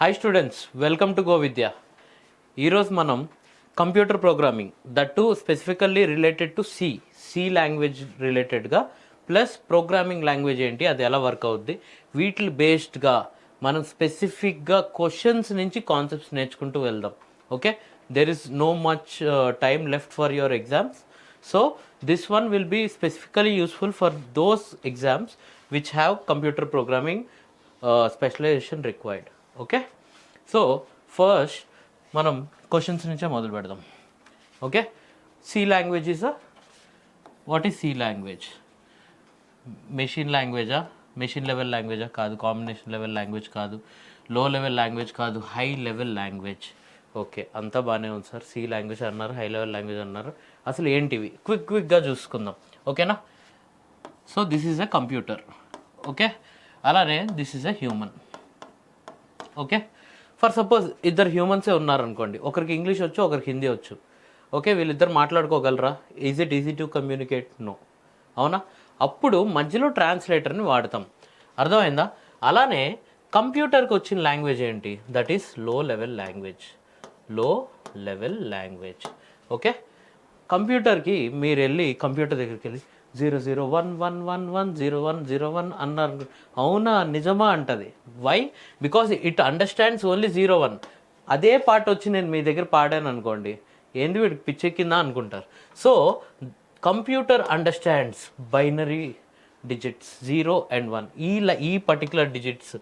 Hi students, welcome to go Vidya. ఈరోజు మనం computer programming that to specifically related to C language రిలేటెడ్గా plus programming language ఏంటి, అది ఎలా వర్క్ అవుద్ది, వీటి బేస్డ్గా మనం స్పెసిఫిక్గా క్వశ్చన్స్ నుంచి కాన్సెప్ట్స్ నేర్చుకుంటూ వెళ్దాం. Okay, there is no much time left for your exams. So this one will be specifically useful for those exams which have computer programming specialization required. Okay, so first మనం questions నుంచే మొదలు పెడదాం. Okay, C language is what is C language? Machine లాంగ్వేజా, machine level లాంగ్వేజా? కాదు. Combination level language కాదు, low level language కాదు, high level language. Okay, అంతా బాగానే ఉంది సార్. సి లాంగ్వేజ్ అన్నారు, హై లెవెల్ లాంగ్వేజ్ అన్నారు. అసలు ఏంటివి క్విక్గా చూసుకుందాం. ఓకేనా? So this is a computer. Okay, అలానే this is a human. Okay, for suppose ఇద్దరు హ్యూమన్సే ఉన్నారనుకోండి, ఒకరికి ఇంగ్లీష్ వచ్చు, ఒకరికి హిందీ వచ్చు. ఓకే, వీళ్ళిద్దరు మాట్లాడుకోగలరా? Is it easy to communicate? No. అవునా? అప్పుడు మధ్యలో ట్రాన్స్లేటర్ని వాడతాం. అర్థమైందా? అలానే కంప్యూటర్కి వచ్చిన లాంగ్వేజ్ ఏంటి? That is low level language. లో లెవెల్ లాంగ్వేజ్. ఓకే, కంప్యూటర్కి మీరు వెళ్ళి కంప్యూటర్ దగ్గరికి వెళ్ళి 0011110101 అన్నారు. అవునా, నిజమా అంటది. Why? Because it understands only 01. అదే పాట వచ్చి నేను మీ దగ్గర పాడాను అనుకోండి, ఏంది వీడికి పిచ్చెక్కిందా అనుకుంటారు. So computer understands binary digits 0 and 1. ఈ పర్టికులర్ డిజిట్స్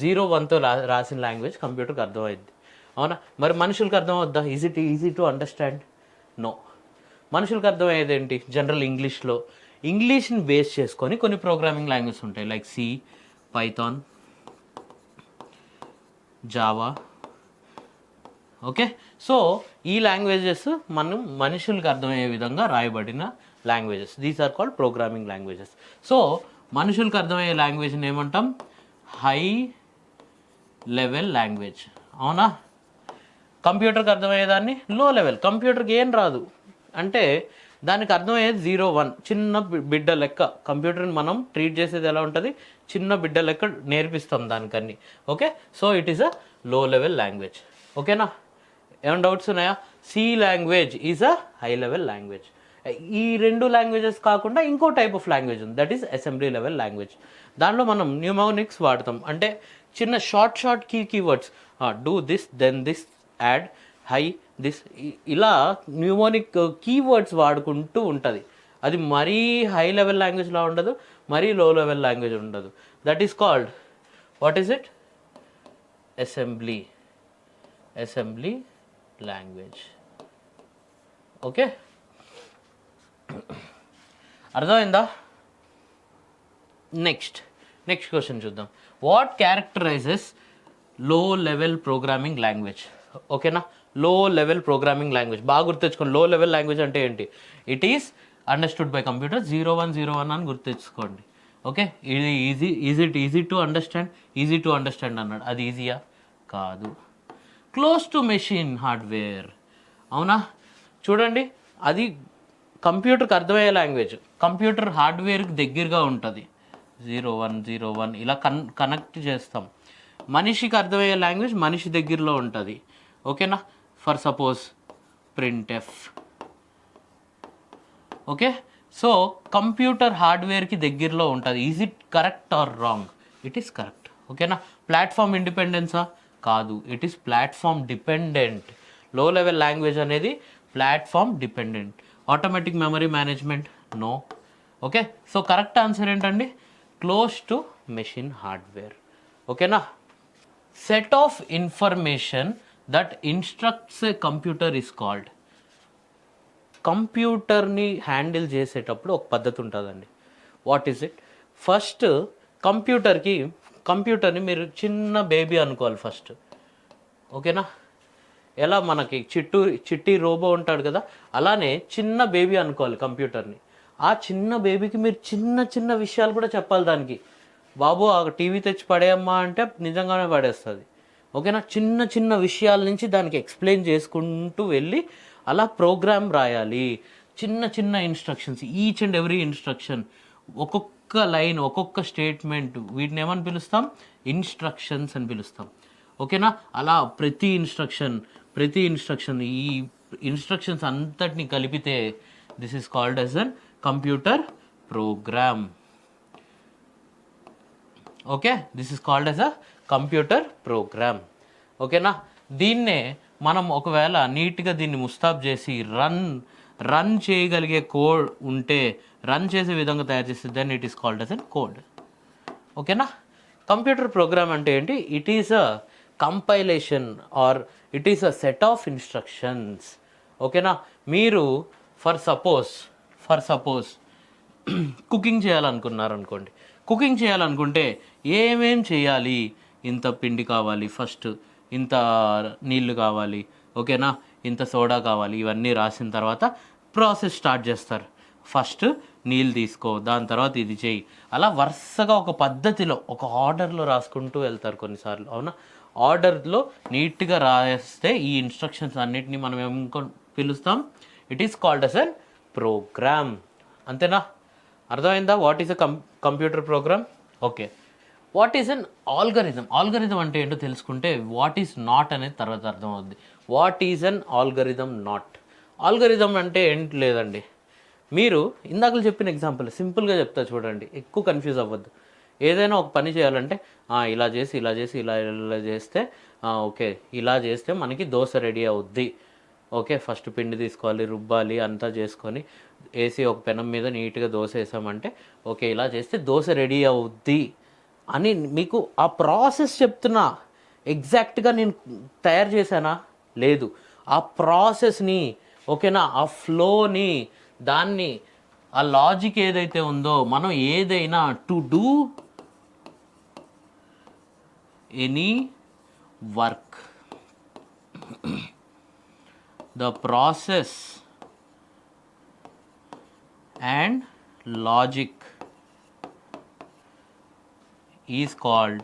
0, 1తో రాసిన లాంగ్వేజ్ కంప్యూటర్కి అర్థమైంది. అవునా? మరి మనుషులకు అర్థమవుద్దా? Is it easy to understand? No. మనుషులకు అర్థమయ్యేది ఏంటి? జనరల్ ఇంగ్లీష్లో, ఇంగ్లీష్ని బేస్ చేసుకొని కొన్ని ప్రోగ్రామింగ్ లాంగ్వేజ్ ఉంటాయి, like C, Python, Java. Okay, so ఈ లాంగ్వేజెస్ మనం మనుషులకు అర్థమయ్యే విధంగా రాయబడిన languages. These are called programming languages. So మనుషులకు అర్థమయ్యే లాంగ్వేజ్ని ఏమంటాం? High level language. అవునా? కంప్యూటర్కి అర్థమయ్యేదాన్ని లో లెవెల్. కంప్యూటర్కి ఏం రాదు అంటే దానికి అర్థమయ్యేది 0, 1. చిన్న బిడ్డ లెక్క కంప్యూటర్ని మనం ట్రీట్ చేసేది ఎలా ఉంటుంది? చిన్న బిడ్డ లెక్క నేర్పిస్తాం దానికన్నీ. Okay, so it is a low level language. ఓకేనా? ఏమైనా డౌట్స్ ఉన్నాయా? C language is a high level language. ఈ రెండు లాంగ్వేజెస్ కాకుండా ఇంకో టైప్ ఆఫ్ లాంగ్వేజ్ ఉంది, that is assembly level language. దానిలో మనం న్యూమోనిక్స్ వాడతాం, అంటే చిన్న short keywords, do this, then this, add, high, this, ఇలా న్యూమోనిక్ కీవర్డ్స్ వాడుకుంటూ ఉంటుంది. అది మరీ హై లెవెల్ లాంగ్వేజ్లా ఉండదు, మరీ లో లెవెల్ లాంగ్వేజ్ ఉండదు. That is called, what is it? Assembly language. Okay, అర్థమైందా? నెక్స్ట్ క్వశ్చన్ చూద్దాం. వాట్ క్యారెక్టరైజెస్ లో లెవెల్ ప్రోగ్రామింగ్ లాంగ్వేజ్? ఓకేనా? లో లెవెల్ ప్రోగ్రామింగ్ లాంగ్వేజ్ బాగా గుర్తుంచుకోండి. లో లెవెల్ లాంగ్వేజ్ అంటే ఏంటి? It is understood by computer. 0101 అని గుర్తుంచుకోండి. ఓకే, ఇది ఈజీ టు అండర్స్టాండ్ అన్నాడు. అది ఈజీయా? కాదు. Close to machine hardware. అవునా? చూడండి, అది కంప్యూటర్కి అర్థమయ్యే లాంగ్వేజ్, కంప్యూటర్ హార్డ్వేర్కి దగ్గరగా ఉంటుంది. 0101 ఇలా కనెక్ట్ చేస్తాం. మనిషికి అర్థమయ్యే లాంగ్వేజ్ మనిషి దగ్గరలో ఉంటుంది. ఓకేనా? For suppose printf. Okay, so computer హార్డ్వేర్కి దగ్గరలో ఉంటుంది. Is it correct or wrong? It is correct. ఓకేనా? ప్లాట్ఫామ్ ఇండిపెండెన్సా? కాదు, it is platform dependent. Low level language అనేది platform dependent. Automatic memory management? No. Okay, so correct answer ఏంటండి? Close to machine hardware. ఓకేనా? Set of information that instructs a computer is called. కంప్యూటర్ని handle చేసేటప్పుడు ఒక పద్ధతి ఉంటుందండి. What is it? First కంప్యూటర్ని మీరు చిన్న బేబీ అనుకోవాలి ఫస్ట్. ఓకేనా? ఎలా మనకి చిట్టి రోబో ఉంటాడు కదా, అలానే చిన్న బేబీ అనుకోవాలి కంప్యూటర్ని. ఆ చిన్న బేబీకి మీరు చిన్న విషయాలు కూడా చెప్పాలి దానికి. బాబు ఆ టీవీ తెచ్చి పడేయమ్మా అంటే నిజంగానే పడేస్తుంది. ఓకేనా? చిన్న విషయాల నుంచి దానికి ఎక్స్ప్లెయిన్ చేసుకుంటూ వెళ్ళి అలా ప్రోగ్రామ్ రాయాలి. చిన్న instructions, each and every instruction, ఒక్కొక్క లైన్, ఒక్కొక్క స్టేట్మెంట్, వీటిని ఏమని పిలుస్తాం? ఇన్స్ట్రక్షన్స్ అని పిలుస్తాం. ఓకేనా. అలా ప్రతి ఇన్స్ట్రక్షన్ ఈ ఇన్స్ట్రక్షన్స్ అంతటిని కలిపితే this is called as an computer program. Okay, this is called as a computer programme. ఓకేనా. దీన్నే మనం ఒకవేళ నీట్గా దీన్ని ముస్తాబ్ చేసి రన్ చేయగలిగే కోడ్ ఉంటే, రన్ చేసే విధంగా తయారు చేస్తే then it is called as an code. ఓకేనా. కంప్యూటర్ ప్రోగ్రామ్ అంటే ఏంటి? It is a compilation or it is a set of instructions. ఓకేనా. మీరు ఫర్ సపోజ్ కుకింగ్ చేయాలనుకున్నారనుకోండి. కుకింగ్ చేయాలనుకుంటే ఏమేం చేయాలి? ఇంత పిండి కావాలి, ఫస్ట్ ఇంత నీళ్లు కావాలి, ఓకేనా, ఇంత సోడా కావాలి, ఇవన్నీ రాసిన తర్వాత ప్రాసెస్ స్టార్ట్ చేస్తారు. ఫస్ట్ నీళ్ళు తీసుకో, దాని తర్వాత ఇది చేయి, అలా వరుసగా ఒక పద్ధతిలో ఒక ఆర్డర్లో రాసుకుంటూ వెళ్తారు కొన్నిసార్లు. అవునా. ఆర్డర్లో నీట్గా రాస్తే ఈ ఇన్స్ట్రక్షన్స్ అన్నిటినీ మనం ఏమో పిలుస్తాం, it is called as an program. అంతేనా? అర్థమైందా? What is a computer program? Okay. What is an algorithm? Algorithm అంటే ఏంటో తెలుసుకుంటే వాట్ ఈస్ నాట్ అనేది తర్వాత అర్థం అవుద్ది. What is an algorithm not? Algorithm అంటే ఏంటి లేదండి, మీరు ఇందాక చెప్పిన ఎగ్జాంపుల్ సింపుల్గా చెప్తా చూడండి, ఎక్కువ కన్ఫ్యూజ్ అవ్వద్దు. ఏదైనా ఒక పని చేయాలంటే ఇలా చేసి ఇలా చేసి ఇలా ఇలా చేస్తే ఓకే, ఇలా చేస్తే మనకి దోశ రెడీ అవుద్ది. ఓకే, ఫస్ట్ పిండి తీసుకోవాలి, రుబ్బాలి, అంతా చేసుకొని వేసి ఒక పెనం మీద నీట్గా దోశ వేసామంటే ఓకే, ఇలా చేస్తే దోశ రెడీ అవుద్ది అని మీకు ఆ ప్రాసెస్ చెప్తున్నా. ఎగ్జాక్ట్గా నేను తయారు చేశానా? లేదు. ఆ ప్రాసెస్ని, ఓకేనా, ఆ ఫ్లోని, దాన్ని, ఆ లాజిక్ ఏదైతే ఉందో, మనం ఏదైనా to do any work, the process and logic is called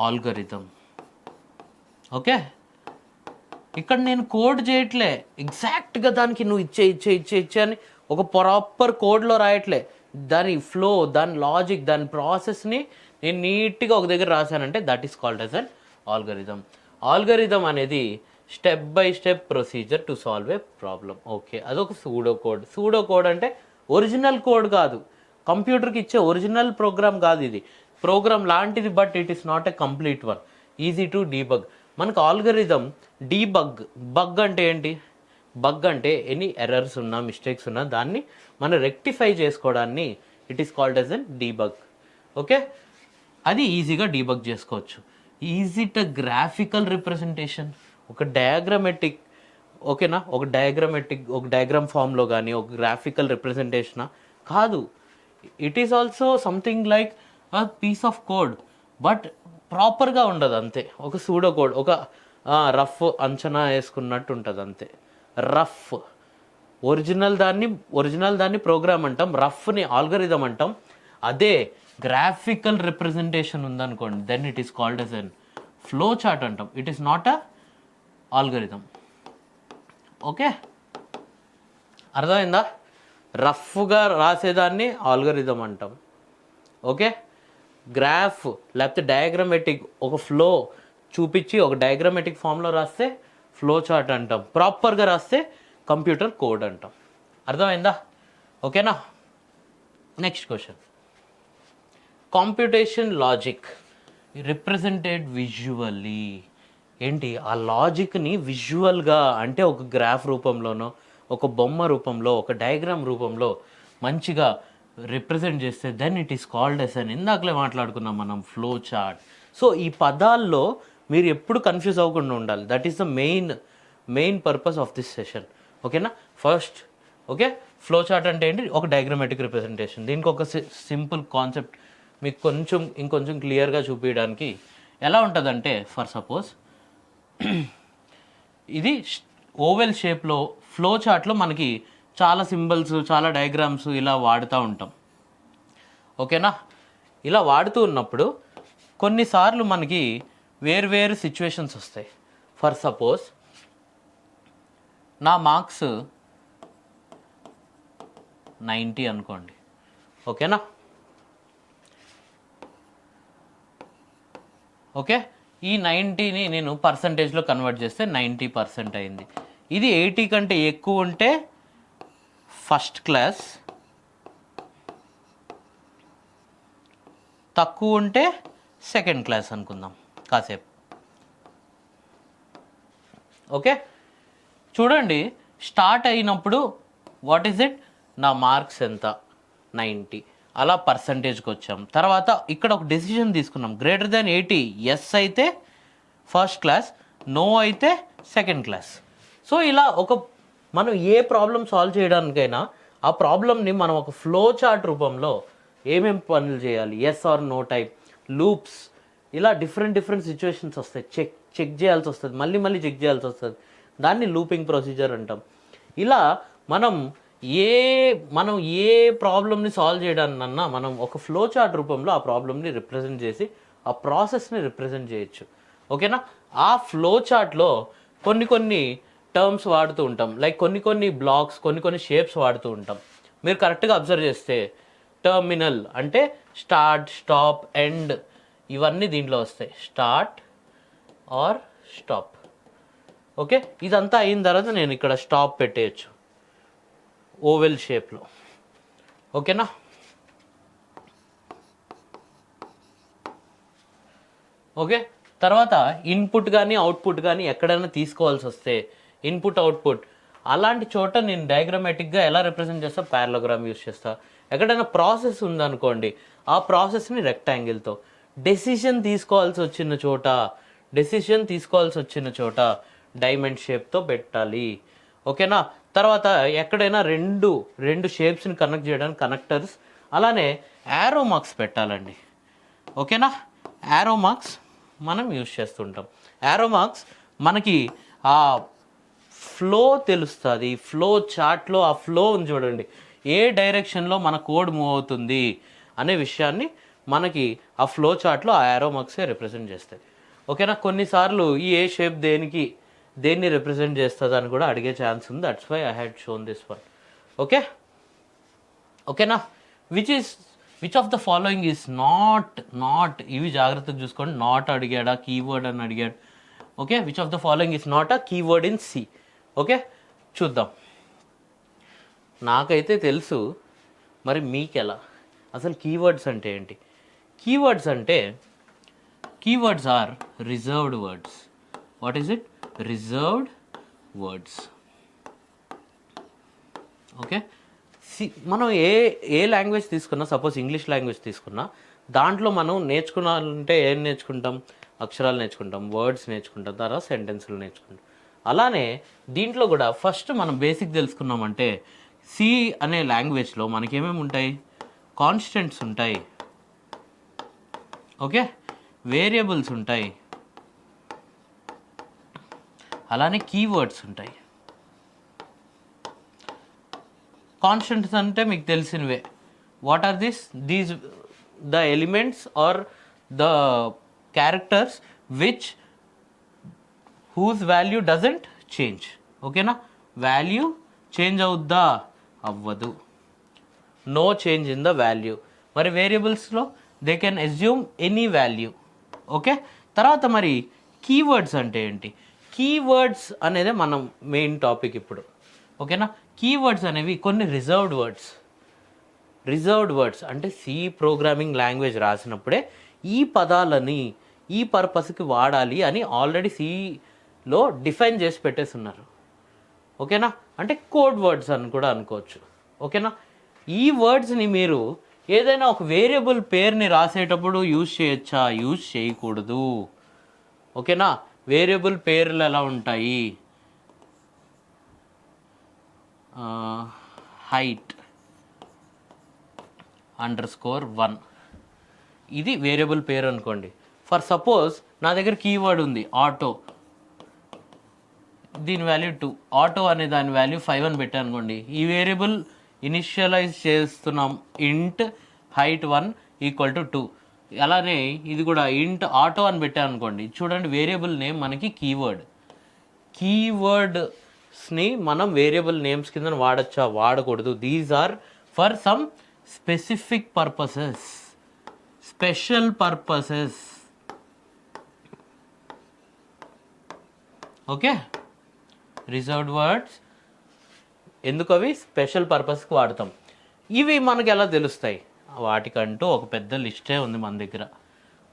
algorithm. Okay, ఇక్కడ నేను కోడ్ చేయట్లే, ఎగ్జాక్ట్గా దానికి నువ్వు ఇచ్చే అని ఒక ప్రాపర్ కోడ్లో రాయట్లే. దాని ఫ్లో, దాని లాజిక్, దాని ప్రాసెస్ని నేను నీట్గా ఒక దగ్గర రాశానంటే that is called as an algorithm. Algorithm అనేది step by step procedure to solve a problem. Okay, అదొక సూడో కోడ్. సూడో కోడ్ అంటే ఒరిజినల్ కోడ్ కాదు, కంప్యూటర్కి ఇచ్చే ఒరిజినల్ ప్రోగ్రామ్ కాదు. ఇది ప్రోగ్రామ్ లాంటిది, but it is not a complete one, easy to debug. మనకు ఆల్గరిథం బగ్ అంటే ఏంటి? బగ్ అంటే ఎనీ ఎర్రర్స్ ఉన్నా, మిస్టేక్స్ ఉన్నా దాన్ని మనం రెక్టిఫై చేసుకోవడాన్ని it is called as an debug. Okay, అది ఈజీగా డీబగ్ చేసుకోవచ్చు. Is it a graphical representation? ఒక డయాగ్రామెటిక్, ఓకేనా, ఒక డయాగ్రామ్ ఫామ్లో కానీ ఒక గ్రాఫికల్ రిప్రజెంటేషనా? కాదు. It is also something like a piece of code, but ప్రాపర్గా ఉండదు అంతే. ఒక సూడో కోడ్, ఒక రఫ్ అంచనా వేసుకున్నట్టు ఉంటుంది అంతే. రఫ్ ఒరిజినల్ దాన్ని ప్రోగ్రామ్ అంటాం, రఫ్ని ఆల్గరిథం అంటాం. అదే గ్రాఫికల్ రిప్రజెంటేషన్ ఉందనుకోండి, then it is called as an flow chart అంటాం. It is not a algorithm. Okay, అర్థమైందా? రఫ్గా రాసేదాన్ని ఆల్గరిథం అంటాం. ఓకే, గ్రాఫ్ లేకపోతే డయాగ్రామెటిక్ ఒక ఫ్లో చూపించి ఒక డయాగ్రామెటిక్ ఫామ్లో రాస్తే ఫ్లో చార్ట్ అంటాం. ప్రాపర్గా రాస్తే కంప్యూటర్ కోడ్ అంటాం. అర్థమైందా? ఓకేనా. Next question, computation logic represented visually. ఏంటి ఆ లాజిక్ని విజువల్గా అంటే ఒక గ్రాఫ్ రూపంలోనో, ఒక బొమ్మ రూపంలో, ఒక డయాగ్రామ్ రూపంలో మంచిగా రిప్రజెంట్ చేస్తే then it is called as అని ఇందాకలే మాట్లాడుకున్నాం మనం, ఫ్లో చార్ట్. సో ఈ పదాల్లో మీరు ఎప్పుడు కన్ఫ్యూజ్ అవ్వకుండా ఉండాలి. That is the main purpose of this session. ఓకేనా. ఫస్ట్ ఓకే, ఫ్లో చార్ట్ అంటే ఏంటి? ఒక డయాగ్రామెటిక్ రిప్రజెంటేషన్. దీనికి ఒక సింపుల్ కాన్సెప్ట్ మీకు ఇంకొంచెం క్లియర్గా చూపించడానికి ఎలా ఉంటుందంటే, ఫర్ సపోజ్ ఇది ఓవెల్ షేప్లో ఫ్లో చార్ట్లో మనకి చాలా సింబల్స్, చాలా డయాగ్రామ్స్ ఇలా వాడుతూ ఉంటాం. ఓకేనా. ఇలా వాడుతూ ఉన్నప్పుడు కొన్నిసార్లు మనకి వేరు సిచ్యువేషన్స్ వస్తాయి. ఫర్ సపోజ్ నా మార్క్స్ 90 అనుకోండి. ఓకేనా. ఓకే, ఈ 90ని నేను పర్సంటేజ్లో కన్వర్ట్ చేస్తే 90% అయింది. ఇది 80 కంటే ఎక్కువ ఉంటే ఫస్ట్ క్లాస్, తక్కువ ఉంటే సెకండ్ క్లాస్ అనుకుందాం కాసేపు. ఓకే, చూడండి స్టార్ట్ అయినప్పుడు వాట్ ఈజ్ ఇట్, నా మార్క్స్ ఎంత 90, అలా పర్సంటేజ్కి వచ్చాం. తర్వాత ఇక్కడ ఒక డెసిషన్ తీసుకున్నాం, గ్రేటర్ దాన్ 80 ఎస్ అయితే ఫస్ట్ క్లాస్, నో అయితే సెకండ్ క్లాస్. సో ఇలా మనం ఏ ప్రాబ్లం సాల్వ్ చేయడానికైనా ఆ ప్రాబ్లమ్ని మనం ఒక ఫ్లో చార్ట్ రూపంలో ఏమేమి పనులు చేయాలి, yes or no type, loops, ఇలా డిఫరెంట్ సిచ్యువేషన్స్ వస్తాయి, చెక్ చేయాల్సి వస్తుంది, మళ్ళీ చెక్ చేయాల్సి వస్తుంది. దాన్ని లూపింగ్ ప్రొసీజర్ అంటాం. ఇలా మనం ఏ ప్రాబ్లమ్ని సాల్వ్ చేయడానికన్నా మనం ఒక ఫ్లో చార్ట్ రూపంలో ఆ ప్రాబ్లమ్ని రిప్రజెంట్ చేసి ఆ ప్రాసెస్ని రిప్రజెంట్ చేయొచ్చు. ఓకేనా, ఆ ఫ్లో చార్ట్లో కొన్ని టర్మ్స్ వాడుతూ ఉంటాం, లైక్ కొన్ని బ్లాక్స్, కొన్ని షేప్స్ వాడుతూ ఉంటాం. మీరు కరెక్ట్గా అబ్జర్వ్ చేస్తే టర్మినల్ అంటే స్టార్ట్, స్టాప్, ఎండ్, ఇవన్నీ దీంట్లో వస్తాయి, స్టార్ట్ ఆర్ స్టాప్. ఓకే, ఇదంతా అయిన తర్వాత నేను ఇక్కడ స్టాప్ పెట్టేయచ్చు ఓవెల్ షేప్లో. ఓకేనా, ఓకే, తర్వాత ఇన్పుట్ కానీ అవుట్పుట్ కానీ ఎక్కడైనా తీసుకోవాల్సి వస్తే ఇన్పుట్ అవుట్పుట్ అలాంటి చోట నేను డయాగ్రామాటిక్గా ఎలా రిప్రజెంట్ చేస్తా, ప్యారలోగ్రామ్ యూస్ చేస్తా. ఎక్కడైనా ప్రాసెస్ ఉందనుకోండి, ఆ ప్రాసెస్ని రెక్టాంగిల్తో, డెసిషన్ తీసుకోవాల్సి వచ్చిన చోట డైమండ్ షేప్తో పెట్టాలి. ఓకేనా, తర్వాత ఎక్కడైనా రెండు షేప్స్ని కనెక్ట్ చేయడానికి కనెక్టర్స్, అలానే యారో మార్క్స్ పెట్టాలండి. ఓకేనా, యారో మార్క్స్ మనం యూజ్ చేస్తుంటాం. యారో మార్క్స్ మనకి ఆ ఫ్లో తెలుస్తుంది, ఫ్లో చార్ట్లో ఆ ఫ్లో ఉంది చూడండి, ఏ డైరెక్షన్లో మన కోడ్ మూవ్ అవుతుంది అనే విషయాన్ని మనకి ఆ ఫ్లో చార్ట్లో ఆ యారో మార్క్సే రిప్రజెంట్ చేస్తాయి. ఓకేనా, కొన్నిసార్లు ఈ ఏ షేప్ దేన్ని రిప్రజెంట్ చేస్తుంది అని కూడా అడిగే ఛాన్స్ ఉంది. That's why I had shown this one. ఓకేనా, which of the following is not, ఇవి జాగ్రత్తగా చూసుకోండి, నాట్ అడిగాడా, కీవర్డ్ అని అడిగాడు. Okay, which of the following is not a keyword in C. Okay, చూద్దాం. నాకైతే తెలుసు, మరి మీకెలా? అసలు కీవర్డ్స్ అంటే ఏంటి? Keywords are reserved words. What is it? Reserved words. Okay, మనం ఏ లాంగ్వేజ్ తీసుకున్నా, సపోజ్ ఇంగ్లీష్ లాంగ్వేజ్ తీసుకున్నా, దాంట్లో మనం నేర్చుకున్నాలంటే ఏం నేర్చుకుంటాం? అక్షరాలు నేర్చుకుంటాం, వర్డ్స్ నేర్చుకుంటాం, తర్వాత సెంటెన్స్లు నేర్చుకుంటాం. అలానే దీంట్లో కూడా ఫస్ట్ మనం బేసిక్ తెలుసుకున్నామంటే సి అనే లాంగ్వేజ్లో మనకేమేమి ఉంటాయి? కాన్స్టెంట్స్ ఉంటాయి, ఓకే, వేరియబుల్స్ ఉంటాయి, అలానే కీవర్డ్స్ ఉంటాయి. కాన్స్టెంట్స్ అంటే మీకు తెలిసినవే. What are these the elements are the characters which whose value doesn't change. ఓకేనా, వాల్యూ చేంజ్ అవుద్దా? అవ్వదు, no change in the value. మరి వేరియబుల్స్లో they can assume any value. Okay, తర్వాత మరి కీవర్డ్స్ అంటే ఏంటి? కీవర్డ్స్ అనేది మనం మెయిన్ టాపిక్ ఇప్పుడు. ఓకేనా, కీవర్డ్స్ అనేవి కొన్ని రిజర్వ్డ్ వర్డ్స్ అంటే సి ప్రోగ్రామింగ్ లాంగ్వేజ్ రాసినప్పుడే ఈ పదాలని ఈ పర్పస్కి వాడాలి అని ఆల్రెడీ సిలో డిఫైన్ చేసి పెట్టేస్తున్నారు. ఓకేనా, అంటే కోడ్ వర్డ్స్ అని కూడా అనుకోవచ్చు. ఓకేనా, ఈ వర్డ్స్ని మీరు ఏదైనా ఒక వేరియబుల్ పేరుని రాసేటప్పుడు యూజ్ చేయొచ్చా? యూజ్ చేయకూడదు. ఓకేనా, వేరియబుల్ పేర్లు ఎలా ఉంటాయి? హైట్ _1 ఇది వేరియబుల్ పేరు అనుకోండి. ఫర్ సపోజ్ నా దగ్గర కీవర్డ్ ఉంది ఆటో, దీని వాల్యూ 2, ఆటో అనే దాని వాల్యూ 5 అని పెట్టాను అనుకోండి. ఈ వేరియబుల్ ఇనిషియలైజ్ చేస్తున్నాం, ఇంట్ హైట్ 1 = 2. అలానే ఇది కూడా ఇంట్ ఆటో అని పెట్టాను అనుకోండి. చూడండి, వేరియబుల్ నేమ్ మనకి కీవర్డ్స్ని మనం వేరియబుల్ నేమ్స్ కింద వాడచ్చా? వాడకూడదు. These are for some specific purposes, special purposes. Okay, reserved words ఎందుకు అవి స్పెషల్ పర్పస్కి వాడతాం. ఇవి మనకు ఎలా తెలుస్తాయి, వాటికంటూ ఒక పెద్ద లిస్టే ఉంది మన దగ్గర.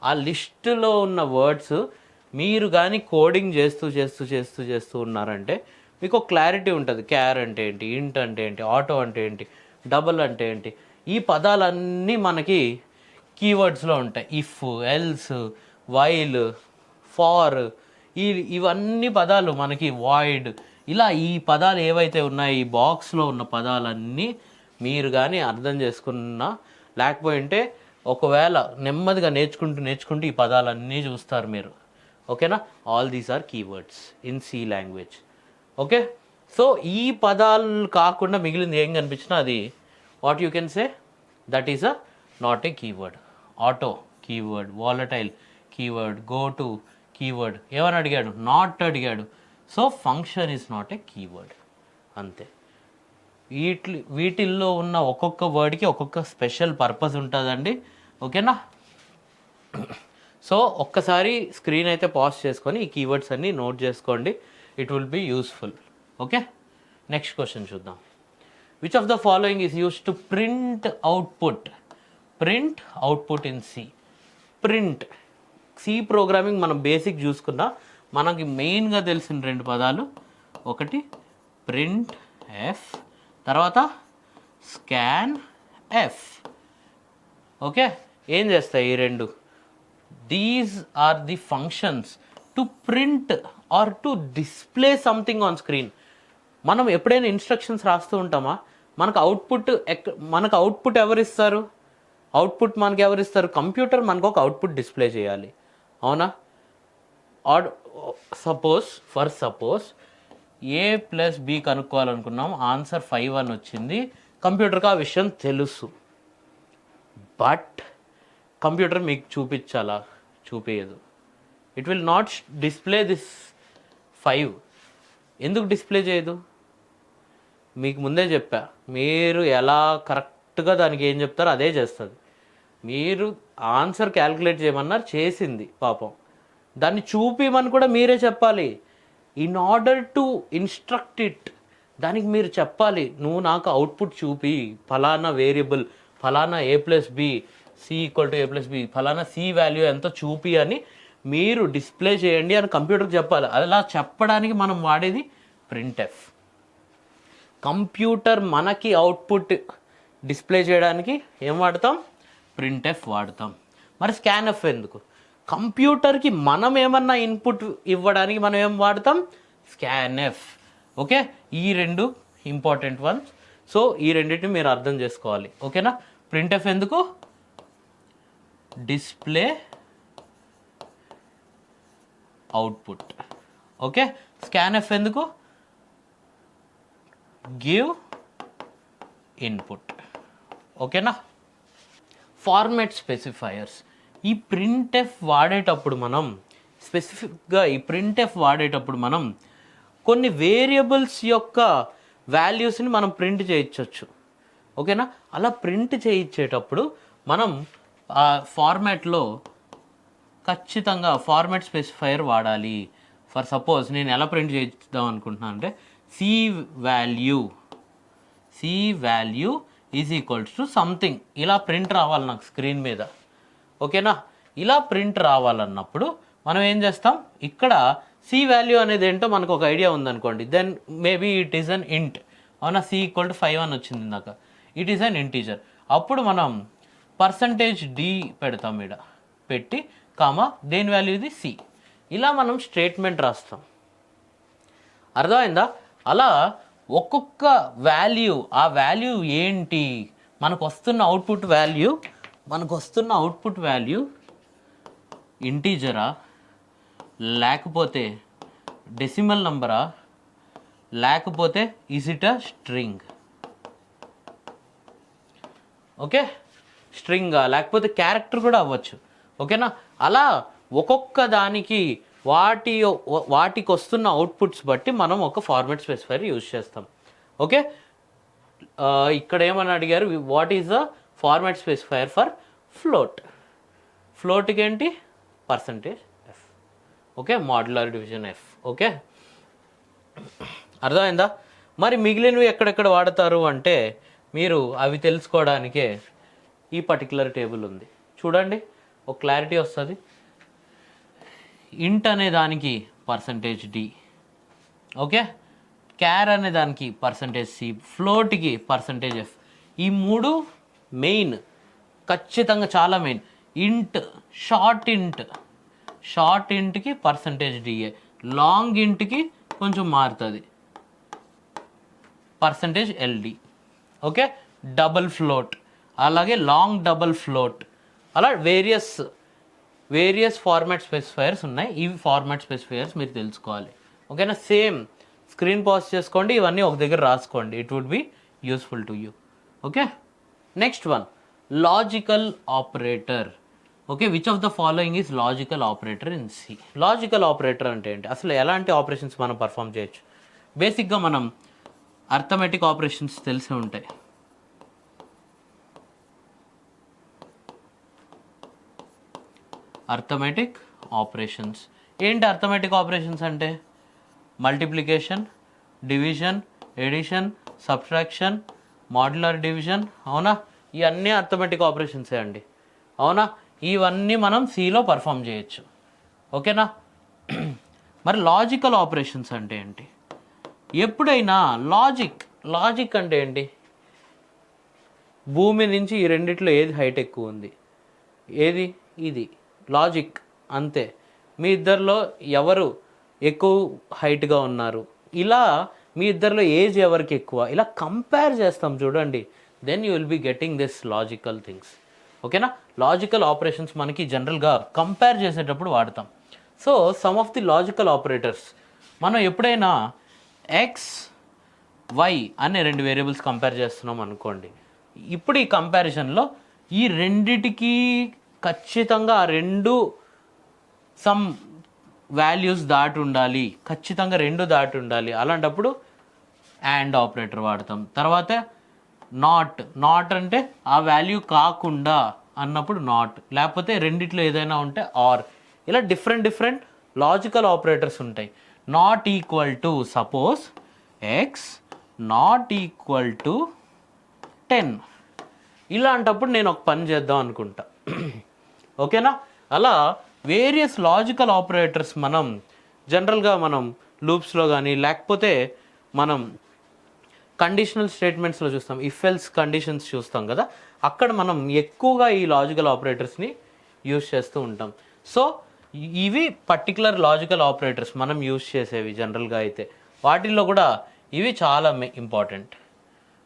ఆ లిస్టులో ఉన్న వర్డ్స్ మీరు కానీ కోడింగ్ చేస్తూ చేస్తూ చేస్తూ చేస్తూ ఉన్నారంటే మీకు ఒక క్లారిటీ ఉంటుంది. క్యార్ అంటే ఏంటి, ఇంట్ అంటే ఏంటి, ఆటో అంటే ఏంటి, డబల్ అంటే ఏంటి. ఈ పదాలన్నీ మనకి కీవర్డ్స్లో ఉంటాయి. ఇఫ్, ఎల్స్, వైల్, ఫార్, ఇవన్నీ పదాలు మనకి వాయిడ్, ఇలా ఈ పదాలు ఏవైతే ఉన్నాయో ఈ బాక్స్లో ఉన్న పదాలన్నీ మీరు కానీ అర్థం చేసుకున్నా, లేకపోయింటే ఒకవేళ నెమ్మదిగా నేర్చుకుంటూ ఈ పదాలన్నీ చూస్తారు మీరు. ఓకేనా, all these are keywords in C language. Okay, so ఈ పదాలు కాకుండా మిగిలింది ఏం కనిపించినా అది what you can say that is a not a keyword. Auto keyword, volatile keyword, go to keyword. ఏమని అడిగాడు, నాట్ అడిగాడు. So function is not a keyword, అంతే. వీటిల్లో ఉన్న ఒక్కొక్క వర్డ్కి ఒక్కొక్క స్పెషల్ పర్పస్ ఉంటుందండి. ఓకేనా, సో ఒక్కసారి స్క్రీన్ అయితే పాజ్ చేసుకొని ఈ కీవర్డ్స్ అన్నీ నోట్ చేసుకోండి, it will be useful. Okay, next question చూద్దాం. Which of the following is used to print output in C. Print, C programming మనం బేసిక్ చూసుకున్నా మనకి మెయిన్గా తెలిసిన రెండు పదాలు, ఒకటి ప్రింట్ ఎఫ్, తర్వాత స్కాన్ ఎఫ్. ఓకే, ఏం చేస్తాయి ఈ రెండు? These are the functions to print or to display something on screen. మనం ఎప్పుడైనా ఇన్స్ట్రక్షన్స్ రాస్తూ ఉంటామా, మనకు అవుట్పుట్ ఎవరిస్తారు? అవుట్పుట్ మనకి ఎవరిస్తారు? కంప్యూటర్ మనకు ఒక అవుట్పుట్ డిస్ప్లే చేయాలి, అవునా? సపోజ్ ఏ ప్లస్ బి కనుక్కోవాలనుకున్నాం, ఆన్సర్ 5 అని వచ్చింది. కంప్యూటర్కి ఆ విషయం తెలుసు, బట్ కంప్యూటర్ మీకు చూపించాలా? చూపించదు. It will not display this 5. ఎందుకు డిస్ప్లే చేయదు? మీకు ముందే చెప్పా, మీరు ఎలా కరెక్ట్గా దానికి ఏం చెప్తారో అదే చేస్తుంది. మీరు ఆన్సర్ క్యాల్కులేట్ చేయమన్నారు, చేసింది పాపం. దాన్ని చూపిమని కూడా మీరే చెప్పాలి. In order to instruct it, దానికి మీరు చెప్పాలి, నువ్వు నాకు అవుట్పుట్ చూపి, ఫలానా వేరియబుల్, ఫలానా A plus B, C equal to A plus B, ఫలానా సి వాల్యూ ఎంతో చూపి అని మీరు డిస్ప్లే చేయండి అని కంప్యూటర్కి చెప్పాలి. అలా చెప్పడానికి మనం వాడేది ప్రింట్ఎఫ్. కంప్యూటర్ మనకి అవుట్పుట్ డిస్ప్లే చేయడానికి ఏం వాడతాం? ప్రింట్ఎఫ్ వాడతాం. మరి స్కాన్ఎఫ్ ఎందుకు? కంప్యూటర్కి మనం ఏమన్నా ఇన్పుట్ ఇవ్వడానికి మనం ఏం వాడతాం? స్కాన్ఎఫ్. ఓకే, ఈ రెండు ఇంపార్టెంట్ వన్స్. సో ఈ రెండింటిని మీరు అర్థం చేసుకోవాలి. ఓకేనా, ప్రింట్ఎఫ్ ఎందుకు? Display output. ఓకే, స్కాన్ఎఫ్ ఎందుకు? Give input. ఓకేనా, ఫార్మాట్ స్పెసిఫైయర్స్. ఈ ప్రింట్ఎఫ్ వాడేటప్పుడు మనం స్పెసిఫిక్గా మనం కొన్ని వేరియబుల్స్ యొక్క వాల్యూస్ని మనం ప్రింట్ చేయించవచ్చు. ఓకేనా, అలా ప్రింట్ చేయించేటప్పుడు మనం ఆ ఫార్మాట్లో ఖచ్చితంగా ఫార్మాట్ స్పెసిఫైయర్ వాడాలి. ఫర్ సపోజ్ నేను ఎలా ప్రింట్ చేద్దాం అనుకుంటున్నాను అంటే C value is equals to something, ఇలా ప్రింట్ రావాలి నాకు స్క్రీన్ మీద. ఓకేనా, ఇలా ప్రింట్ రావాలన్నప్పుడు మనం ఏం చేస్తాం, ఇక్కడ సి వాల్యూ అనేది ఏంటో మనకు ఒక ఐడియా ఉందనుకోండి, then maybe it is an int. అవునా, సి ఈక్వల్ టు 5 అని వచ్చింది ఇందాక, ఇట్ ఈస్ అన్ ఇంటీజర్. అప్పుడు మనం %d పెడతాం, ఇక్కడ పెట్టి కామా దేని వాల్యూ ఇది సి. ఇలా మనం స్టేట్మెంట్ రాస్తాం. అర్థమైందా? అలా ఒక్కొక్క వాల్యూ, ఆ వాల్యూ ఏంటి, మనకు వస్తున్న అవుట్పుట్ వాల్యూ ఇంటీజరా, లేకపోతే డెసిమల్ నంబరా, లేకపోతే is it a string? Okay, స్ట్రింగా, లేకపోతే క్యారెక్టర్ కూడా అవ్వచ్చు. ఓకేనా, అలా ఒక్కొక్క దానికి వాటికి వస్తున్న అవుట్పుట్స్ బట్టి మనం ఒక ఫార్మాట్ స్పెసిఫైర్ యూజ్ చేస్తాం. ఓకే, ఇక్కడ ఏమని అడిగారు, what is the format specifier for ఫ్లోట్కి ఏంటి? %f. Okay, modular division f. Okay, అర్థమైందా? మరి మిగిలినవి ఎక్కడెక్కడ వాడతారు అంటే మీరు అవి తెలుసుకోవడానికే ఈ పర్టికులర్ టేబుల్ ఉంది. చూడండి, ఒక క్లారిటీ వస్తుంది. ఇంట్ అనే దానికి %d, ఓకే, క్యార్ అనే దానికి %c, ఫ్లోట్కి %f. ఈ మూడు మెయిన్, ఖచ్చితంగా చాలా మెయిన్. ఇంట్, షార్ట్ ఇంట్కి %da, లాంగ్ ఇంట్కి కొంచెం మారుతుంది %ld, ఓకే. డబుల్ ఫ్లోట్, అలాగే లాంగ్ డబుల్ ఫ్లోట్, అలా వేరియస్ ఫార్మాట్ స్పెసిఫైయర్స్ ఉన్నాయి. ఇవి ఫార్మాట్ స్పెసిఫైయర్స్ మీరు తెలుసుకోవాలి, ఓకేనా. సేమ్ స్క్రీన్ పాజ్ చేసుకోండి, ఇవన్నీ ఒక దగ్గర రాసుకోండి. It would be useful to you, okay. Next one, logical operator. Okay, which of the following is logical operator in C? Logical operator అంటే ఏంటి, అసలు ఎలాంటి ఆపరేషన్స్ మనం పర్ఫామ్ చేయొచ్చు? బేసిక్గా మనం అర్థమెటిక్ ఆపరేషన్స్ తెలిసి ఉంటాయి. అర్థమెటిక్ ఆపరేషన్స్ ఏంటి? అర్థమెటిక్ ఆపరేషన్స్ అంటే multiplication, division, addition, subtraction, modular division, అవునా? ఇవన్నీ అర్థమెటిక్ ఆపరేషన్సే అండి, అవునా? ఇవన్నీ మనం సిలో పర్ఫామ్ చేయొచ్చు, ఓకేనా. మరి లాజికల్ ఆపరేషన్స్ అంటే ఏంటి? ఎప్పుడైనా లాజిక్ అంటే ఏంటి? భూమి నుంచి ఈ రెండిట్లో ఏది హైట్ ఎక్కువ ఉంది, ఏది? ఇది లాజిక్, అంతే. మీ ఇద్దరిలో ఎవరు ఎక్కువ హైట్గా ఉన్నారు, ఇలా మీ ఇద్దరిలో ఏజ్ ఎవరికి ఎక్కువ, ఇలా కంపేర్ చేస్తాం చూడండి. Then you will be getting this logical things, ఓకేనా. లాజికల్ ఆపరేషన్స్ మనకి జనరల్గా కంపేర్ చేసేటప్పుడు వాడతాం. So some of the logical operators, మనం ఎప్పుడైనా ఎక్స్, వై అనే రెండు వేరియబుల్స్ కంపేర్ చేస్తున్నాం అనుకోండి. ఇప్పుడు ఈ కంపారిజన్లో ఈ రెండిటికి ఖచ్చితంగా ఆ రెండు సమ్ వాల్యూస్ దాటి ఉండాలి, ఖచ్చితంగా రెండు దాటి ఉండాలి. అలాంటప్పుడు అండ్ ఆపరేటర్ వాడతాం. తర్వాత నాట్ అంటే ఆ వాల్యూ కాకుండా అన్నప్పుడు నాట్, లేకపోతే రెండిట్లో ఏదైనా ఉంటే ఆర్. ఇలా డిఫరెంట్ లాజికల్ ఆపరేటర్స్ ఉంటాయి. Not equal to, suppose X not equal to 10, ఇలాంటప్పుడు నేను ఒక పని చేద్దాం అనుకుంటా, ఓకేనా. అలా వేరియస్ లాజికల్ ఆపరేటర్స్ మనం జనరల్గా మనం లూప్స్లో కానీ లేకపోతే మనం కండిషనల్ స్టేట్మెంట్స్లో చూస్తాం, ఇఫ్ ఎల్స్ కండిషన్స్ చూస్తాం కదా, అక్కడ మనం ఎక్కువగా ఈ లాజికల్ ఆపరేటర్స్ని యూజ్ చేస్తూ ఉంటాం. సో ఇవి పర్టికులర్ లాజికల్ ఆపరేటర్స్ మనం యూజ్ చేసేవి జనరల్గా అయితే. వాటిల్లో కూడా ఇవి చాలా ఇంపార్టెంట్,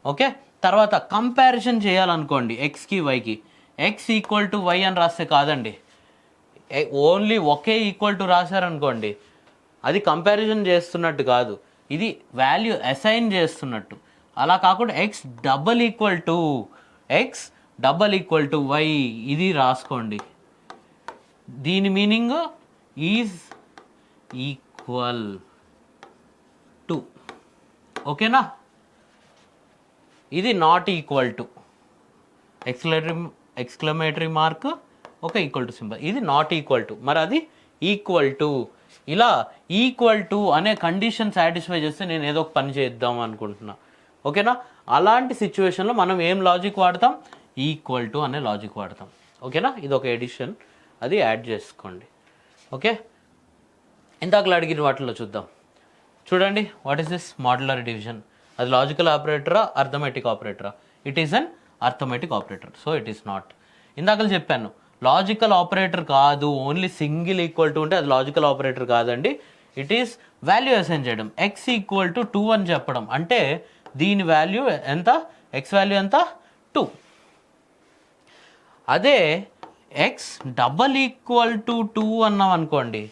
ఓకే. తర్వాత కంపారిజన్ చేయాలనుకోండి ఎక్స్కి వైకి, ఎక్స్ ఈక్వల్ టు వై అని రాస్తే కాదండి, ఓన్లీ ఒకే ఈక్వల్ టు రాశారనుకోండి అది కంపారిజన్ చేస్తున్నట్టు కాదు, ఇది వాల్యూ అసైన్ చేస్తున్నట్టు. అలా కాకుండా x double equal to y ఇది రాసుకోండి. దీని మీనింగ్ ఈజ్ ఈక్వల్ టు, ఓకేనా. ఇది not equal to, exclamatory mark, ఒక ఈక్వల్ టు సింబల్, ఇది నాట్ ఈక్వల్ టు, మరి అది ఈక్వల్ టు. ఇలా ఈక్వల్ టు అనే కండిషన్ సాటిస్ఫై చేస్తే నేను ఏదో ఒక పని చేద్దాం అనుకుంటున్నా, ఓకేనా. అలాంటి సిచ్యువేషన్లో మనం ఏం లాజిక్ వాడతాం? ఈక్వల్ టు అనే లాజిక్ వాడతాం, ఓకేనా. ఇది ఒక ఎడిషన్, అది యాడ్ చేసుకోండి, ఓకే. ఇందాకలు అడిగిన వాటిల్లో చూద్దాం. చూడండి, what is this? Modular division. అది లాజికల్ ఆపరేటరా, అర్థమెటిక్ ఆపరేటరా? It is an arithmetic operator, so it is not. ఇందాకలు చెప్పాను లాజికల్ ఆపరేటర్ కాదు, ఓన్లీ సింగిల్ ఈక్వల్ టు ఉంటే అది లాజికల్ ఆపరేటర్ కాదండి. ఇట్ ఈస్ వాల్యూ అసైన్ చేయడం. ఎక్స్ ఈక్వల్ టు 2 అని చెప్పడం అంటే దీని వాల్యూ ఎంత? ఎక్స్ వాల్యూ ఎంత? 2. అదే ఎక్స్ డబల్ ఈక్వల్ టు 2 అన్నాం అనుకోండి,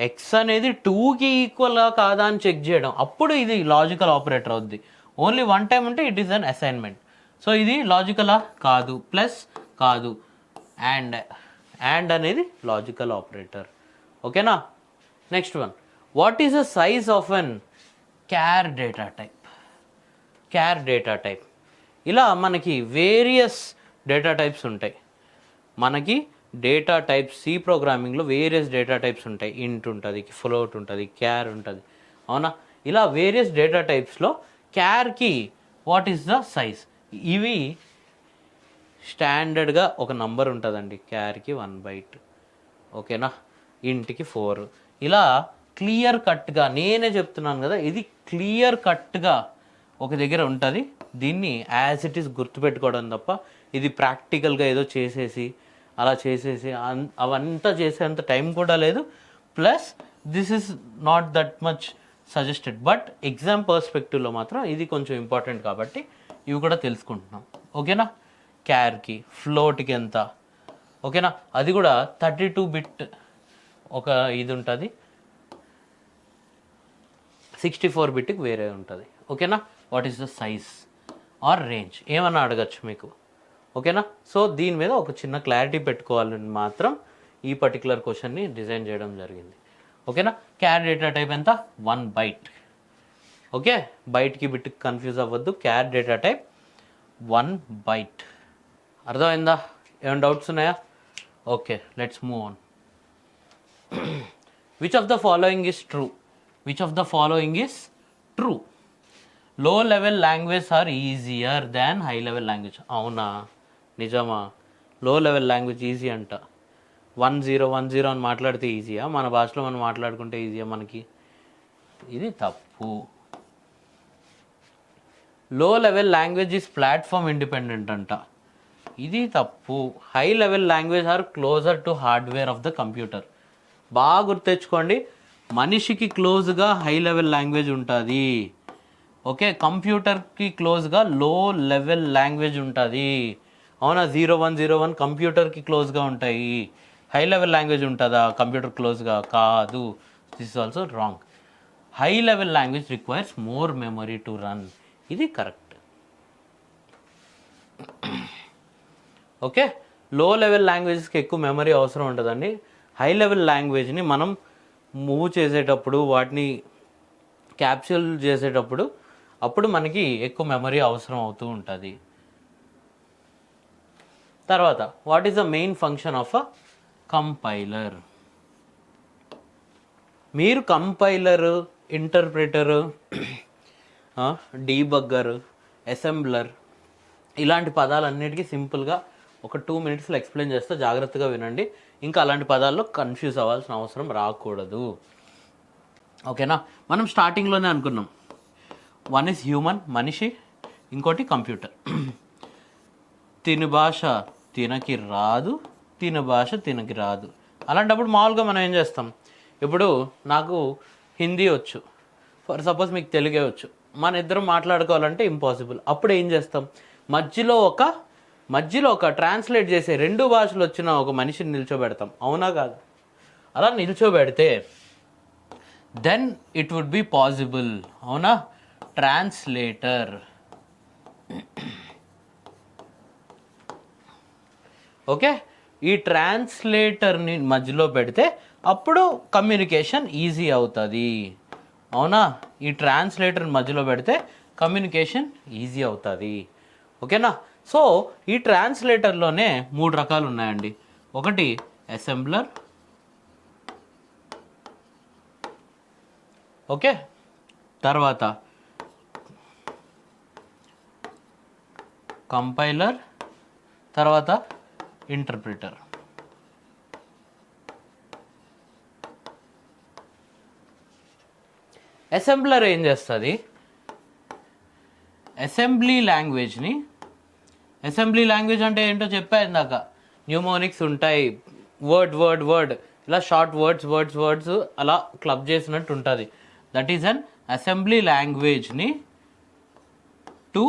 ఎక్స్ అనేది 2కి ఈక్వల్గా కాదా అని చెక్ చేయడం, అప్పుడు ఇది లాజికల్ ఆపరేటర్ అవుద్ది. ఓన్లీ వన్ టైం ఉంటే it is an assignment. So ఇది లాజికలా? కాదు. ప్లస్ కాదు, అండ్ అనేది లాజికల్ ఆపరేటర్, ఓకేనా. Next one, what is the size of an char data type? ఇలా మనకి వేరియస్ డేటా టైప్స్ ఉంటాయి. మనకి డేటా టైప్స్ సి ప్రోగ్రామింగ్లో వేరియస్ డేటా టైప్స్ ఉంటాయి. ఇంట్ ఉంటుంది, ఫ్లోట్ ఉంటుంది, క్యార్ ఉంటుంది, అవునా. ఇలా వేరియస్ డేటా టైప్స్లో క్యార్కి వాట్ ఈస్ ద సైజ్, ఇవి స్టాండర్డ్గా ఒక నంబర్ ఉంటుందండి. క్యార్కి 1 బైట్, ఓకేనా, ఇంటికి 4. ఇలా క్లియర్ కట్గా నేనే చెప్తున్నాను కదా, ఇది క్లియర్ కట్గా ఒక దగ్గర ఉంటుంది. దీన్ని యాజ్ ఇట్ ఈస్ గుర్తుపెట్టుకోవడం తప్ప ఇది ప్రాక్టికల్గా ఏదో చేసేసి అలా చేసేసి అవంతా చేసేంత టైం కూడా లేదు. Plus this is not that much suggested, but exam పర్స్పెక్టివ్లో మాత్రం ఇది కొంచెం ఇంపార్టెంట్ కాబట్టి ఇవి కూడా తెలుసుకుంటున్నాం. ఓకేనా, క్యార్కి ఫ్లోట్కి ఎంత, ఓకేనా, అది కూడా 32 బిట్ ఒక ఇది ఉంటుంది, 64 బిట్కి వేరే ఉంటుంది. ఓకేనా, what is the size are range ఏమన్నా అడగచ్చు మీకు. ఓకేనా, సో దీని మీద ఒక చిన్న క్లారిటీ పెట్టుకోవాలని మాత్రం ఈ పర్టికులర్ క్వశ్చన్ని డిజైన్ చేయడం జరిగింది. ఓకేనా, క్యార్ డేటా టైప్ ఎంత, 1 బైట్. ఓకే, బైట్కి బిట్కి కన్ఫ్యూజ్ అవ్వద్దు, క్యార్ డేటా టైప్ 1 బైట్. అర్థమైందా? ఏమైనా డౌట్స్ ఉన్నాయా? Okay, let's move on. Which of the following is true? Which of the following is true? Low level language are easier than high level language. అవునా, నిజమా? లో level language easy అంట. 1010 అని మాట్లాడితే ఈజీయా? మన భాషలో మనం మాట్లాడుకుంటే ఈజీయా మనకి? ఇది తప్పు. Low level language is platform independent అంట. ఇది తప్పు. High level language are closer to hardware of the computer. బాగా గుర్తెచ్చుకోండి, మనిషికి క్లోజ్గా హై లెవెల్ లాంగ్వేజ్ ఉంటుంది. ఓకే, కంప్యూటర్కి క్లోజ్గా లో లెవెల్ లాంగ్వేజ్ ఉంటుంది. అవునా, 0101 కంప్యూటర్కి క్లోజ్గా ఉంటాయి. హై లెవెల్ లాంగ్వేజ్ ఉంటుందా కంప్యూటర్ క్లోజ్గా? కాదు. This is also wrong. High level language requires more memory to run. ఇది కరెక్ట్. ఓకే, లో లెవెల్ లాంగ్వేజెస్కి ఎక్కువ మెమరీ అవసరం ఉంటుందండి. హై లెవెల్ లాంగ్వేజ్ని మనం మూవ్ చేసేటప్పుడు, వాటిని క్యాప్చర్ చేసేటప్పుడు అప్పుడు మనకి ఎక్కువ మెమరీ అవసరం అవుతూ ఉంటుంది. తర్వాత, what is the main function of a compiler? మీరు కంపైలర్, ఇంటర్ప్రిటర్, డీబగ్గర్, అసెంబ్లర్ ఇలాంటి పదాలన్నిటికీ సింపుల్గా ఒక 2 minutesలో ఎక్స్ప్లెయిన్ చేస్తే జాగ్రత్తగా వినండి. ఇంకా అలాంటి పదాల్లో కన్ఫ్యూజ్ అవ్వాల్సిన అవసరం రాకూడదు. ఓకేనా, మనం స్టార్టింగ్లోనే అనుకున్నాం, 1 is హ్యూమన్, మనిషి, ఇంకోటి కంప్యూటర్. తిని భాష తినకి రాదు, తిన భాష తినకి రాదు. అలాంటప్పుడు మామూలుగా మనం ఏం చేస్తాం, ఇప్పుడు నాకు హిందీ వచ్చు, ఫర్ సపోజ్ మీకు తెలుగే వచ్చు, మన ఇద్దరం మాట్లాడుకోవాలంటే ఇంపాసిబుల్. అప్పుడు ఏం చేస్తాం, మధ్యలో ఒక ట్రాన్స్లేట్ చేసే 2 భాషలు వచ్చిన ఒక మనిషిని నిల్చోబెడతాం. అవునా కాదు? అలా నిల్చోబెడితే then it would be possible. అవునా, ట్రాన్స్లేటర్. ఓకే, ఈ ట్రాన్స్లేటర్ని మధ్యలో పెడితే అప్పుడు కమ్యూనికేషన్ ఈజీ అవుతుంది. అవునా, ఈ ట్రాన్స్లేటర్ని మధ్యలో పెడితే కమ్యూనికేషన్ ఈజీ అవుతుంది. ఓకేనా, సో ఈ ట్రాన్స్లేటర్లోనే 3 రకాలు ఉన్నాయండి. ఒకటి అసెంబ్లర్, ఓకే, తర్వాత కంపైలర్, తర్వాత ఇంటర్ప్రిటర్. అసెంబ్లర్ ఏం చేస్తుంది, అసెంబ్లీ లాంగ్వేజ్ అంటే ఏంటో చెప్పా ఇందాక. న్యూమోనిక్స్ ఉంటాయి, వర్డ్ ఇలా షార్ట్ వర్డ్స్ అలా క్లబ్ చేసినట్టు ఉంటుంది. దట్ ఈస్ అన్ అసెంబ్లీ లాంగ్వేజ్ని to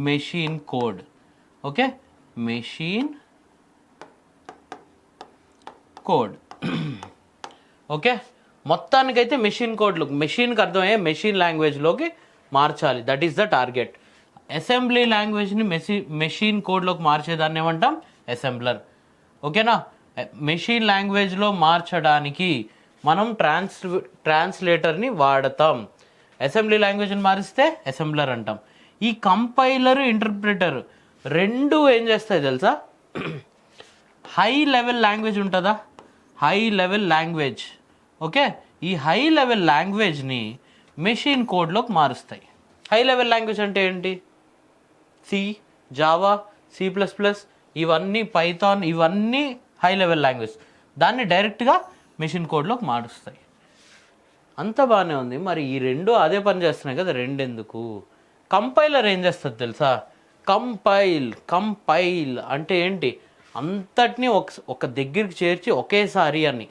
machine code. Okay, machine code. Okay, మొత్తానికైతే మెషిన్ కోడ్లు, మెషిన్కి అర్థమయ్యే మెషిన్ లాంగ్వేజ్లోకి మార్చాలి. That is the target. Assembly లాంగ్వేజ్ని మెషిన్ కోడ్లోకి మార్చేదాన్ని ఏమంటాం, అసెంబ్లర్. ఓకేనా, మెషిన్ లాంగ్వేజ్లో మార్చడానికి మనం ట్రాన్స్లేటర్ని వాడతాం. అసెంబ్లీ లాంగ్వేజ్ని మారిస్తే అసెంబ్లర్ అంటాం. ఈ కంపైలర్, ఇంటర్ప్రిటర్ రెండు ఏం చేస్తాయి తెలుసా, హై లెవెల్ లాంగ్వేజ్ ఉంటుందా, హై లెవెల్ లాంగ్వేజ్. ఓకే, ఈ హై లెవెల్ లాంగ్వేజ్ని మెషిన్ కోడ్లోకి మారుస్తాయి. హై లెవెల్ లాంగ్వేజ్ అంటే ఏంటి? సి, జావా, C++, ఇవన్నీ పైథాన్, ఇవన్నీ హై లెవెల్ లాంగ్వేజ్. దాన్ని డైరెక్ట్గా మెషిన్ కోడ్లోకి మారుస్తాయి. అంత బాగానే ఉంది. మరి ఈ రెండు అదే పని చేస్తున్నాయి కదా, రెండు ఎందుకు? కంపైలర్ ఏం చేస్తుంది తెలుసా? కంపైల్ అంటే ఏంటి? అంతటినీ ఒక దగ్గరికి చేర్చి ఒకేసారి అని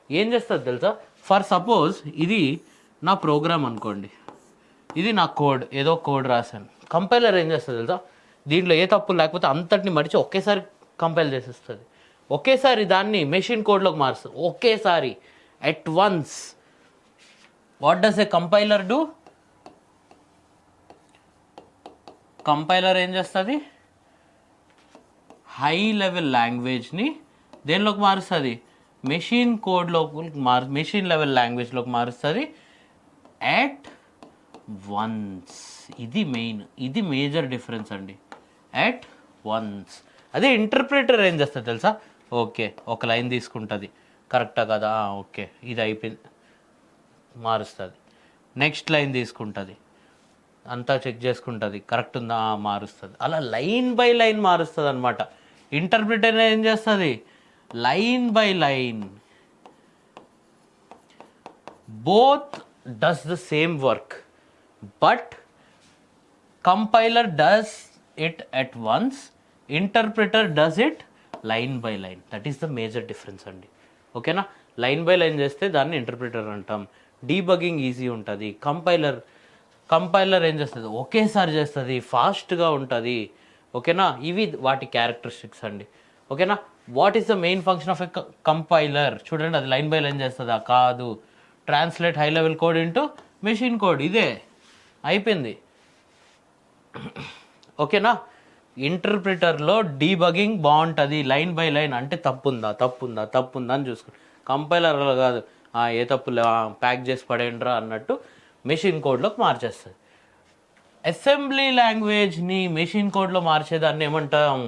ఏం చేస్తుంది తెలుసా? ఫర్ సపోజ్ ఇది నా ప్రోగ్రామ్ అనుకోండి, ఇది నా కోడ్, ఏదో కోడ్ రాశాను. కంపైలర్ ఏం చేస్తుంది తెలుసా? దీంట్లో ఏ తప్పు లేకపోతే అంతటిని మడిచి ఒకేసారి కంపైల్ చేసేస్తుంది. ఒకేసారి దాన్ని మెషిన్ కోడ్లోకి మారుస్తుంది. ఒకేసారి, at once. What does A compiler do? Compiler ఏం చేస్తుంది? హై లెవెల్ లాంగ్వేజ్ని దేనిలోకి మారుస్తుంది? మెషిన్ కోడ్లోకి మెషిన్ లెవెల్ లాంగ్వేజ్లోకి మారుస్తుంది ఎట్ వన్స్. ఇది మెయిన్, ఇది మేజర్ డిఫరెన్స్ అండి. At once. అదే ఇంటర్ప్రిటర్ ఏం చేస్తుంది తెలుసా? ఓకే, ఒక లైన్ తీసుకుంటుంది, కరెక్టా కదా, ఓకే ఇది అయిపోయింది, మారుస్తుంది. నెక్స్ట్ లైన్ తీసుకుంటుంది, అంతా చెక్ చేసుకుంటుంది, కరెక్ట్ ఉందా, మారుస్తుంది. అలా లైన్ బై లైన్ మారుస్తుంది అనమాట. ఇంటర్ప్రిటర్ ఏం చేస్తుంది? Line by line, both does the same work, but compiler does it at once, interpreter does it line by line. That is the major difference అండి. ఓకేనా? లైన్ బై లైన్ చేస్తే దాన్ని interpreter అంటాం. Debugging easy ఉంటుంది. Compiler ఏం చేస్తుంది? ఒకేసారి చేస్తుంది, ఫాస్ట్గా ఉంటుంది. ఓకేనా? ఇవి వాటి క్యారెక్టరిస్టిక్స్ అండి. ఓకేనా? What is the main function of a compiler? చూడండి, అది లైన్ బై లైన్ చేస్తుందా? కాదు. Translate high level code into machine code, ఇదే అయిపోయింది. ఓకేనా? ఇంటర్ప్రిటర్లో డీబగ్గింగ్ బాగుంటుంది. లైన్ బై లైన్ అంటే తప్పుందా అని చూసుకుంటాం. కంపైలర్లో కాదు, ఏ తప్పు ప్యాక్ చేసి పడేయండిరా అన్నట్టు మెషిన్ కోడ్లోకి మార్చేస్తుంది. అసెంబ్లీ లాంగ్వేజ్ని మెషిన్ కోడ్లో మార్చేదాన్ని ఏమంటాం?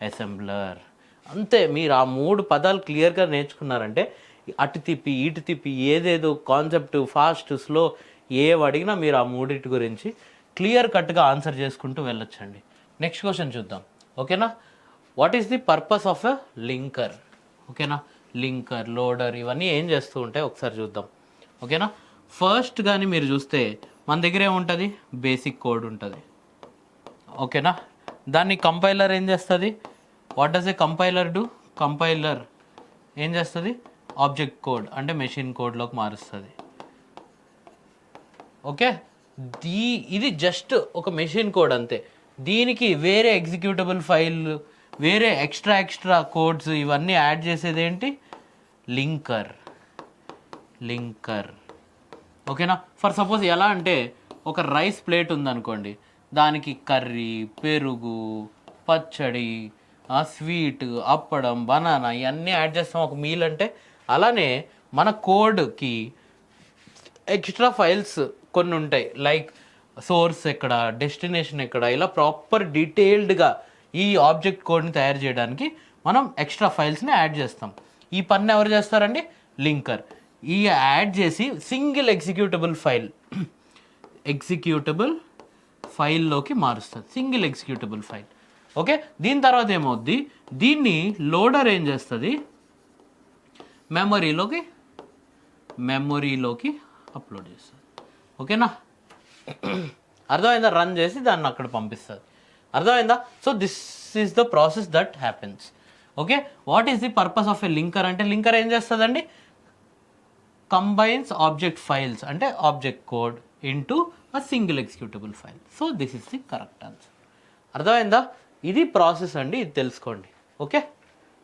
అసెంబ్లర్. అంతే. మీరు ఆ 3 పదాలు క్లియర్గా నేర్చుకున్నారంటే అటు తిప్పి ఇటు తిప్పి ఏదేదో కాన్సెప్ట్, ఫాస్ట్, స్లో అడిగినా మీరు ఆ 3 గురించి క్లియర్ కట్గా ఆన్సర్ చేసుకుంటూ వెళ్ళొచ్చండి. నెక్స్ట్ క్వశ్చన్ చూద్దాం. ఓకేనా? What is the purpose of a linker? ఓకేనా? లింకర్, లోడర్ ఇవన్నీ ఏం చేస్తూ ఉంటాయి ఒకసారి చూద్దాం. ఓకేనా? ఫస్ట్ కానీ మీరు చూస్తే మన దగ్గర ఏముంటుంది? బేసిక్ కోడ్ ఉంటుంది. ఓకేనా? దాన్ని కంపైలర్ ఏం చేస్తుంది? What does A compiler do? Compiler ఏం చేస్తుంది? ఆబ్జెక్ట్ కోడ్ అంటే మెషిన్ కోడ్లోకి మారుస్తుంది. ఓకే, ఇది జస్ట్ ఒక మెషిన్ కోడ్ అంతే. దీనికి వేరే ఎగ్జిక్యూటబుల్ ఫైల్, వేరే ఎక్స్ట్రా కోడ్స్ ఇవన్నీ యాడ్ చేసేది ఏంటి? లింకర్. ఓకేనా? ఫర్ సపోజ్ ఎలా అంటే ఒక రైస్ ప్లేట్ ఉందనుకోండి, దానికి కర్రీ, పెరుగు, పచ్చడి, స్వీట్, అప్పడం, బనానా ఇవన్నీ యాడ్ చేస్తాం ఒక మీల్ అంటే. అలానే మన కోడ్కి ఎక్స్ట్రా ఫైల్స్ కొన్ని ఉంటాయి, లైక్ సోర్స్ ఎక్కడ, డెస్టినేషన్ ఎక్కడ, ఇలా ప్రాపర్ డీటెయిల్డ్గా ఈ ఆబ్జెక్ట్ కోడ్ని తయారు చేయడానికి మనం ఎక్స్ట్రా ఫైల్స్ని యాడ్ చేస్తాం. ఈ పని ఎవరు చేస్తారండి? లింకర్. ఈ యాడ్ చేసి సింగిల్ ఎగ్జిక్యూటబుల్ ఫైల్లోకి మారుస్తుంది. Single executable file. ఓకే, దీని తర్వాత ఏమవుద్ది? దీన్ని లోడర్ ఏం చేస్తుంది? మెమొరీలోకి అప్లోడ్ చేస్తుంది. ఓకేనా? అర్థమైందా? రన్ చేసి దాన్ని అక్కడ పంపిస్తుంది. అర్థమైందా? So this is the process that happens. Okay, what is the purpose of a linker అంటే, లింకర్ ఏం చేస్తుందండి? కంబైన్స్ ఆబ్జెక్ట్ ఫైల్స్ అంటే object code into a single executable file. So this is the correct answer. అర్థమైందా? ఇది process అండి, ఇది తెలుసుకోండి. Okay,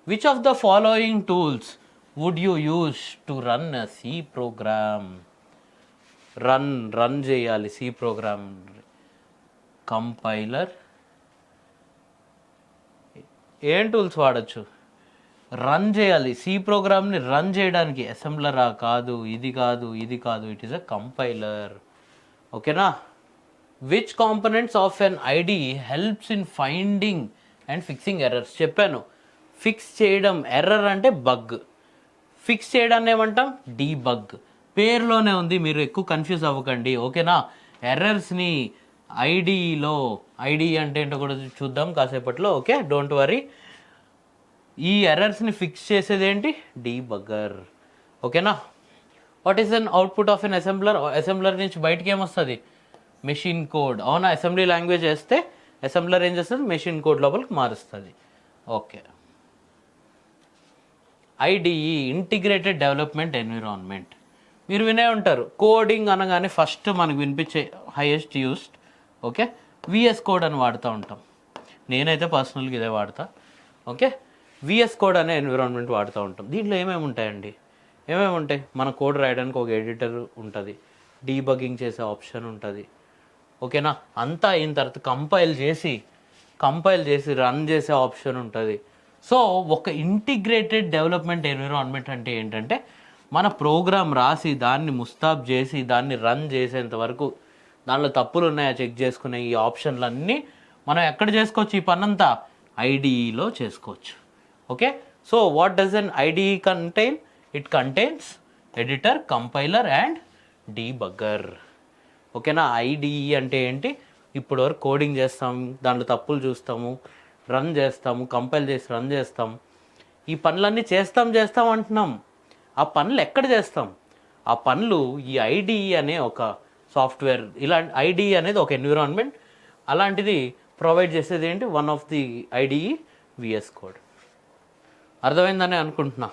which of the following tools would you use to run a C program? Run చేయాలి C program. Compiler. ఏం tools వాడచ్చు? Run చేయాలి C ప్రోగ్రామ్ని రన్ చేయడానికి. అసెంబ్లరా? కాదు. ఇది కాదు. It is a compiler. ఓకేనా? Which components of an IDE helps in finding and fixing errors? చెప్పాను, ఫిక్స్ చేయడం. ఎర్రర్ అంటే బగ్. ఫిక్స్ చేయడాన్ని ఏమంటాం? డీబగ్. పేరులోనే ఉంది, మీరు ఎక్కువ కన్ఫ్యూజ్ అవ్వకండి, ఓకేనా. ఎర్రర్స్ని ఐడి అంటే ఏంటో కూడా చూద్దాం కాసేపట్లో, ఓకే, డోంట్ వరీ. ఈ ఎర్రర్స్ని ఫిక్స్ చేసేది ఏంటి, డీబగ్గర్, ఓకేనా. What is an output of an assembler నుంచి బయటికి ఏమొస్తుంది, మెషిన్ కోడ్, అవునా. అసెంబ్లీ లాంగ్వేజ్ వేస్తే అసెంబ్లర్ ఏం చేస్తుంది, మెషిన్ కోడ్ లోపలికి మారుస్తుంది, okay. IDE, integrated development environment, మీరు వినే ఉంటారు. కోడింగ్ అనగానే ఫస్ట్ మనకు వినిపించే highest used, okay, VS code అని వాడుతూ ఉంటాం. నేనైతే పర్సనల్గా ఇదే వాడతా, ఓకే. విఎస్ కోడ్ అనే ఎన్విరాన్మెంట్ వాడుతూ ఉంటాం. దీంట్లో ఏమేమి ఉంటాయండి, ఏమేమి ఉంటాయి, మన కోడ్ రాయడానికి ఒక ఎడిటర్ ఉంటుంది, డీబగ్గింగ్ చేసే ఆప్షన్ ఉంటుంది, ఓకేనా. అంతా అయిన తర్వాత కంపైల్ చేసి రన్ చేసే ఆప్షన్ ఉంటుంది. సో ఒక ఇంటిగ్రేటెడ్ డెవలప్మెంట్ ఎన్విరాన్మెంట్ అంటే ఏంటంటే మన ప్రోగ్రామ్ రాసి దాన్ని ముస్తాబ్ చేసి దాన్ని రన్ చేసేంత వరకు దానిలో తప్పులు ఉన్నాయా చెక్ చేసుకునే ఈ ఆప్షన్లన్నీ మనం ఎక్కడ చేసుకోవచ్చు, ఈ పనంతా ఐడిఈలో చేసుకోవచ్చు, okay. So what does an IDE contain, it contains editor, compiler and debugger, ఓకేనా. ఐడిఈ అంటే ఏంటి, ఇప్పుడు వరకు కోడింగ్ చేస్తాం, దాంట్లో తప్పులు చూస్తాము, రన్ చేస్తాము, కంపైల్ చేసి రన్ చేస్తాం, ఈ పనులన్నీ చేస్తాం అంటున్నాం. ఆ పనులు ఎక్కడ చేస్తాం, ఆ పనులు ఈ ఐడిఈ అనే ఒక సాఫ్ట్వేర్, ఇలాంటి ఐడిఈ అనేది ఒక ఎన్విరాన్మెంట్, అలాంటిది ప్రొవైడ్ చేసేది ఏంటి, one of the IDE VS code. అర్థమైందని అనుకుంటున్నా,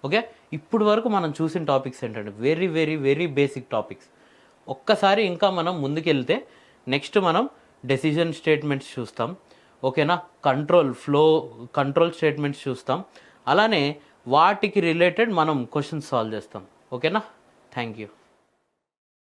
ఓకే. ఇప్పుడు వరకు మనం చూసిన టాపిక్స్ ఏంటంటే very very very basic topics. ఒక్కసారి ఇంకా మనం ముందుకెళ్తే నెక్స్ట్ మనం డెసిజన్ స్టేట్మెంట్స్ చూస్తాం, ఓకేనా. కంట్రోల్ స్టేట్మెంట్స్ చూస్తాం, అలానే వాటికి రిలేటెడ్ మనం క్వశ్చన్స్ సాల్వ్ చేస్తాం, ఓకేనా. Thank you.